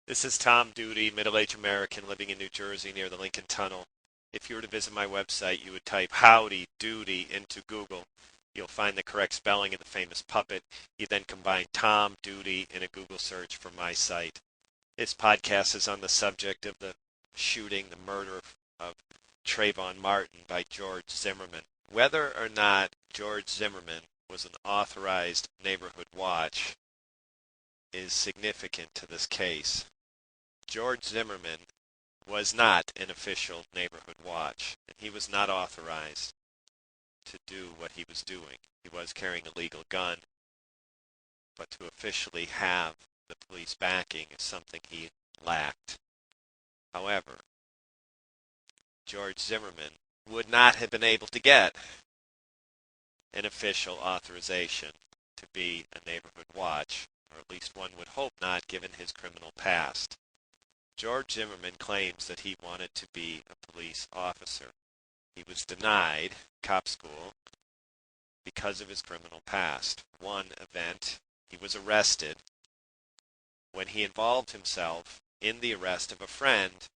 This is Tom Doody, middle-aged American living in New Jersey near the Lincoln Tunnel. If you were to visit my website, you would type Howdy Doody into Google. You'll find the correct spelling of the famous puppet. You then combine Tom Doody in a Google search for my site. This podcast is on the subject of the shooting, the murder of Trayvon Martin by George Zimmerman. Whether or not George Zimmerman was an authorized neighborhood watch is significant to this case. George Zimmerman was not an official neighborhood watch, and he was not authorized to do what he was doing. He was carrying a legal gun, but to officially have the police backing is something he lacked. However, George Zimmerman would not have been able to get an official authorization to be a neighborhood watch, or at least one would hope not, given his criminal past. George Zimmerman claims that he wanted to be a police officer. He was denied cop school because of his criminal past. One event, he was arrested when he involved himself in the arrest of a friend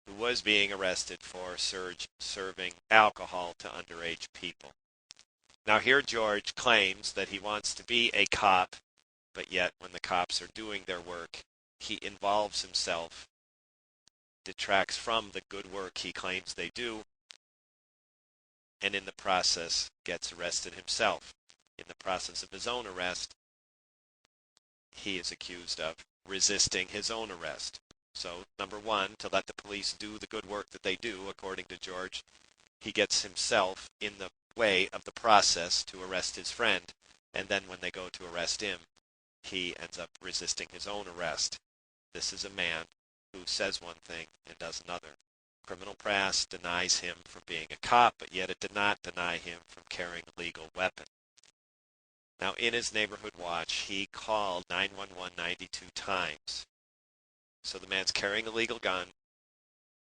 who was being arrested for serving alcohol to underage people. Now here George claims that he wants to be a cop, but yet when the cops are doing their work, he involves himself, detracts from the good work he claims they do, and in the process gets arrested himself. In the process of his own arrest, he is accused of resisting his own arrest. So, number one, to let the police do the good work that they do, according to George, he gets himself in the way of the process to arrest his friend, and then when they go to arrest him, he ends up resisting his own arrest. This is a man who says one thing and does another. Criminal past denies him from being a cop, but yet it did not deny him from carrying a legal weapon. Now, in his neighborhood watch, he called 911 92 times. So the man's carrying a legal gun.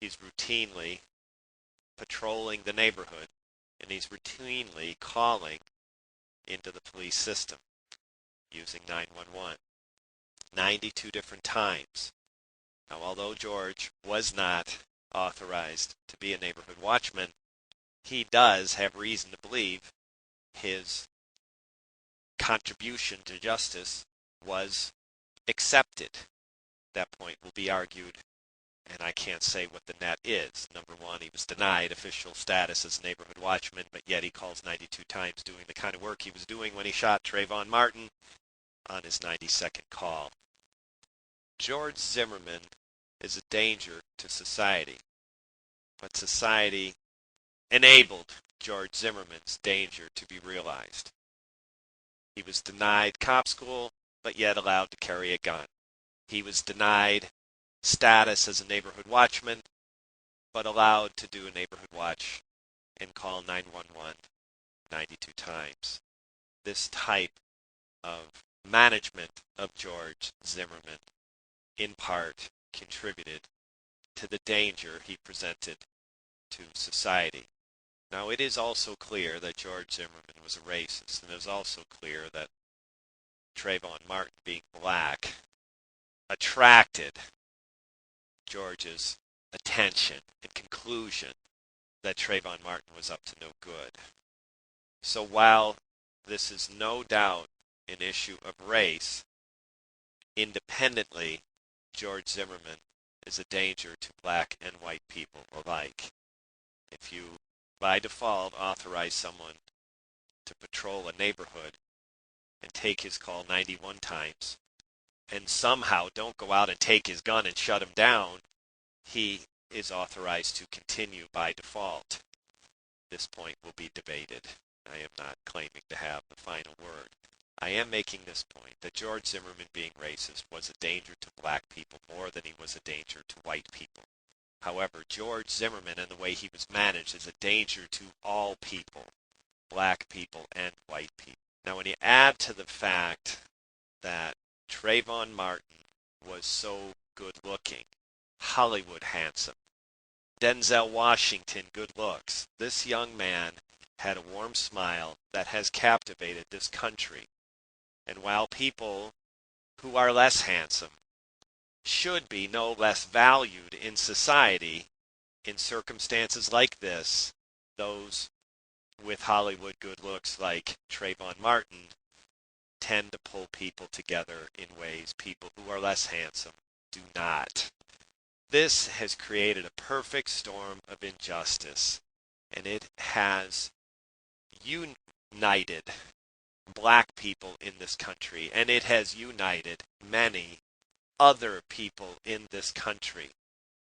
He's routinely patrolling the neighborhood, and he's routinely calling into the police system using 911. 92 different times. Now, although George was not authorized to be a neighborhood watchman, he does have reason to believe his contribution to justice was accepted. That point will be argued, and I can't say what the net is. Number one, he was denied official status as a neighborhood watchman, but yet he calls 92 times doing the kind of work he was doing when he shot Trayvon Martin on his 92nd call. George Zimmerman is a danger to society, but society enabled George Zimmerman's danger to be realized. He was denied cop school, but yet allowed to carry a gun. He was denied status as a neighborhood watchman, but allowed to do a neighborhood watch and call 911 92 times. This type of management of George Zimmerman in part contributed to the danger he presented to society. Now, it is also clear that George Zimmerman was a racist, and it is also clear that Trayvon Martin, being black, attracted George's attention and conclusion that Trayvon Martin was up to no good. So while this is no doubt an issue of race, independently, George Zimmerman is a danger to black and white people alike. If you, by default, authorize someone to patrol a neighborhood and take his call 91 times, and somehow don't go out and take his gun and shut him down, he is authorized to continue by default. This point will be debated. I am not claiming to have the final word. I am making this point that George Zimmerman being racist was a danger to black people more than he was a danger to white people. However, George Zimmerman and the way he was managed is a danger to all people, black people and white people. Now, when you add to the fact that Trayvon Martin was so good looking, Hollywood handsome, Denzel Washington good looks, this young man had a warm smile that has captivated this country. And while people who are less handsome should be no less valued in society in circumstances like this. Those with Hollywood good looks like Trayvon Martin tend to pull people together in ways people who are less handsome do not. This has created a perfect storm of injustice, and it has united black people in this country, and it has united many other people in this country.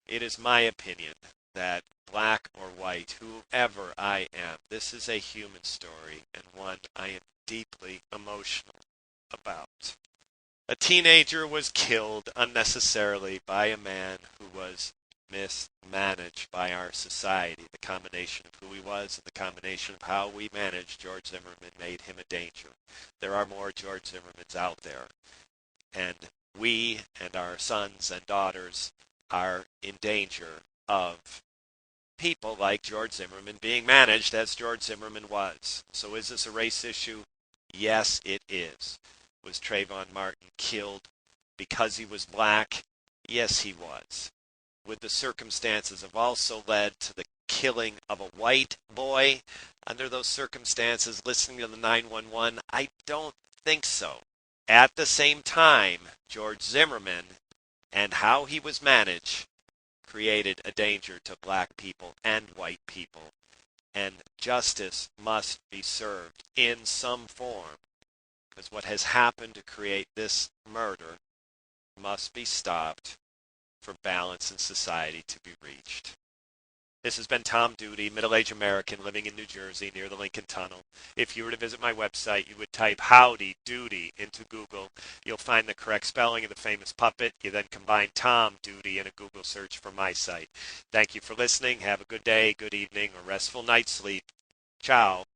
It is my opinion that black or white, whoever I am, this is a human story and one I am deeply emotional about. A teenager was killed unnecessarily by a man who was mismanaged by our society. The combination of who he was and the combination of how we managed George Zimmerman made him a danger. There are more George Zimmermans out there, and we and our sons and daughters are in danger of people like George Zimmerman being managed as George Zimmerman was. So is this a race issue? Yes, it is. Was Trayvon Martin killed because he was black? Yes, he was. Would the circumstances have also led to the killing of a white boy under those circumstances, listening to the 911? I don't think so. At the same time, George Zimmerman and how he was managed created a danger to black people and white people, and justice must be served in some form, because what has happened to create this murder must be stopped for balance in society to be reached. This has been Tom Doody, middle-aged American living in New Jersey near the Lincoln Tunnel. If you were to visit my website, you would type Howdy Doody into Google. You'll find the correct spelling of the famous puppet. You then combine Tom Doody in a Google search for my site. Thank you for listening. Have a good day, good evening, or restful night's sleep. Ciao.